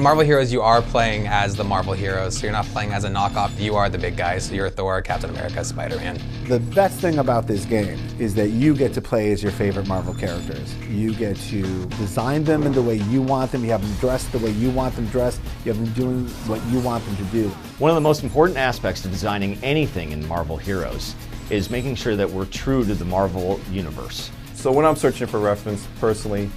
In Marvel Heroes, you are playing as the Marvel Heroes, so you're not playing as a knockoff. You are the big guys, so you're Thor, Captain America, Spider-Man. The best thing about this game is that you get to play as your favorite Marvel characters. You get to design them in the way you want them, you have them dressed the way you want them dressed, you have them doing what you want them to do. One of the most important aspects to designing anything in Marvel Heroes is making sure that we're true to the Marvel universe. So when I'm searching for reference, personally,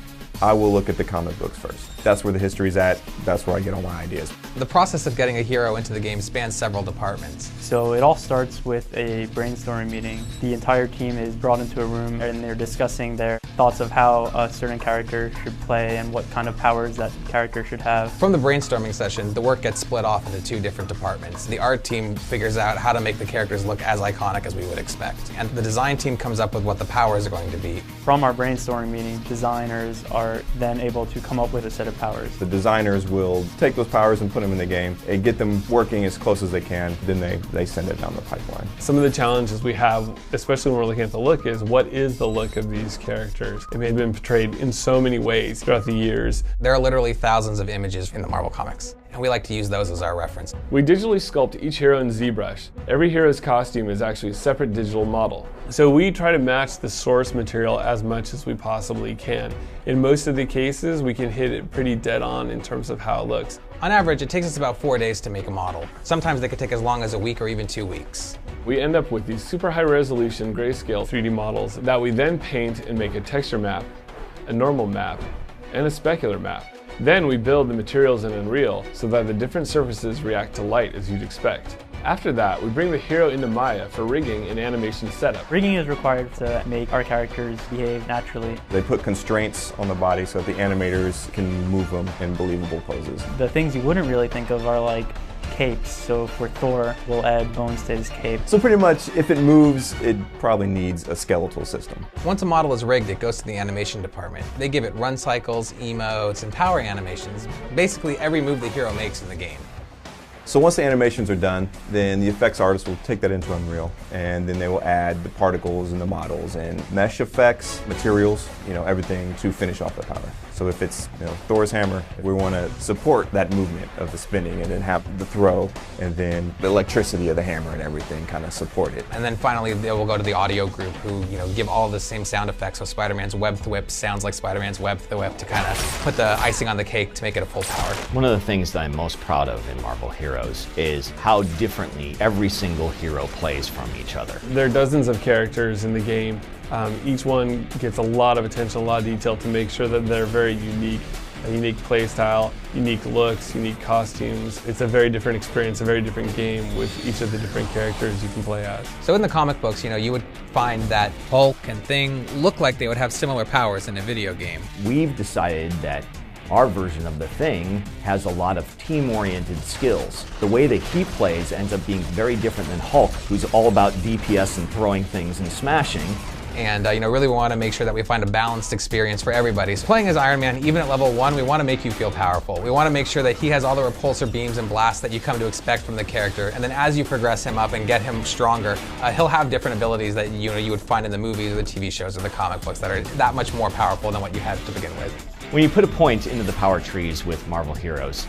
I will look at the comic books first. That's where the history's at, that's where I get all my ideas. The process of getting a hero into the game spans several departments. So it all starts with a brainstorming meeting. The entire team is brought into a room and they're discussing their thoughts of how a certain character should play and what kind of powers that character should have. From the brainstorming session, the work gets split off into two different departments. The art team figures out how to make the characters look as iconic as we would expect. And the design team comes up with what the powers are going to be. From our brainstorming meeting, designers are then able to come up with a set of powers. The designers will take those powers and put them in the game and get them working as close as they can, then they send it down the pipeline. Some of the challenges we have, especially when we're looking at the look, is what is the look of these characters? They've been portrayed in so many ways throughout the years. There are literally thousands of images in the Marvel comics, and we like to use those as our reference. We digitally sculpt each hero in ZBrush. Every hero's costume is actually a separate digital model. So we try to match the source material as much as we possibly can. In most of the cases, we can hit it pretty dead on in terms of how it looks. On average, it takes us about 4 days to make a model. Sometimes they could take as long as a week or even 2 weeks. We end up with these super high resolution grayscale 3D models that we then paint and make a texture map, a normal map, and a specular map. Then we build the materials in Unreal so that the different surfaces react to light as you'd expect. After that, we bring the hero into Maya for rigging and animation setup. Rigging is required to make our characters behave naturally. They put constraints on the body so that the animators can move them in believable poses. The things you wouldn't really think of are like capes. So for Thor, we'll add bones to his cape. So pretty much, if it moves, it probably needs a skeletal system. Once a model is rigged, it goes to the animation department. They give it run cycles, emotes, and power animations. Basically every move the hero makes in the game. So once the animations are done, then the effects artist will take that into Unreal, and then they will add the particles and the models and mesh effects, materials, everything to finish off the power. So if it's Thor's hammer, we want to support that movement of the spinning and then have the throw and then the electricity of the hammer and everything kind of support it. And then finally they will go to the audio group who give all the same sound effects. So Spider-Man's web thwip sounds like Spider-Man's web thwip to kind of put the icing on the cake to make it a full power. One of the things that I'm most proud of in Marvel Heroes is how differently every single hero plays from each other. There are dozens of characters in the game. Each one gets a lot of attention, a lot of detail to make sure that they're very unique. A unique play style, unique looks, unique costumes. It's a very different experience, a very different game with each of the different characters you can play as. So in the comic books, you would find that Hulk and Thing look like they would have similar powers in a video game. We've decided that our version of the Thing has a lot of team-oriented skills. The way that he plays ends up being very different than Hulk, who's all about DPS and throwing things and smashing. And really we want to make sure that we find a balanced experience for everybody. So playing as Iron Man, even at level 1, we want to make you feel powerful. We want to make sure that he has all the repulsor beams and blasts that you come to expect from the character. And then as you progress him up and get him stronger, he'll have different abilities that you would find in the movies or the TV shows or the comic books that are that much more powerful than what you had to begin with. When you put a point into the power trees with Marvel Heroes,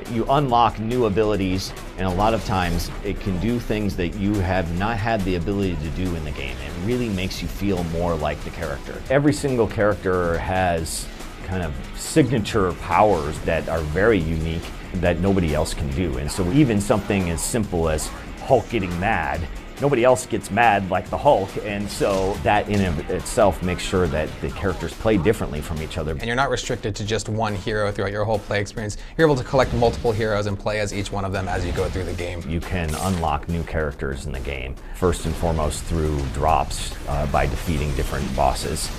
you unlock new abilities, and a lot of times it can do things that you have not had the ability to do in the game. It really makes you feel more like the character. Every single character has kind of signature powers that are very unique that nobody else can do. And so even something as simple as Hulk getting mad, nobody else gets mad like the Hulk, and so that in of itself makes sure that the characters play differently from each other. And you're not restricted to just one hero throughout your whole play experience. You're able to collect multiple heroes and play as each one of them as you go through the game. You can unlock new characters in the game, first and foremost through drops by defeating different bosses.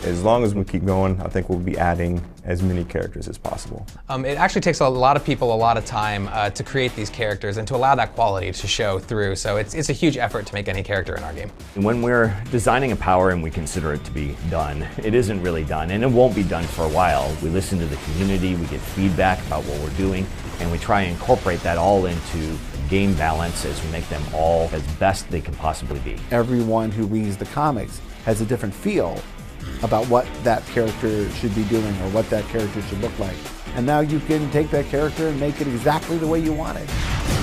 As long as we keep going, I think we'll be adding as many characters as possible. It actually takes a lot of people a lot of time to create these characters and to allow that quality to show through. So it's a huge effort to make any character in our game. When we're designing a power and we consider it to be done, it isn't really done, and it won't be done for a while. We listen to the community, we get feedback about what we're doing, and we try and incorporate that all into game balance as we make them all as best they can possibly be. Everyone who reads the comics has a different feel about what that character should be doing or what that character should look like. And now you can take that character and make it exactly the way you want it.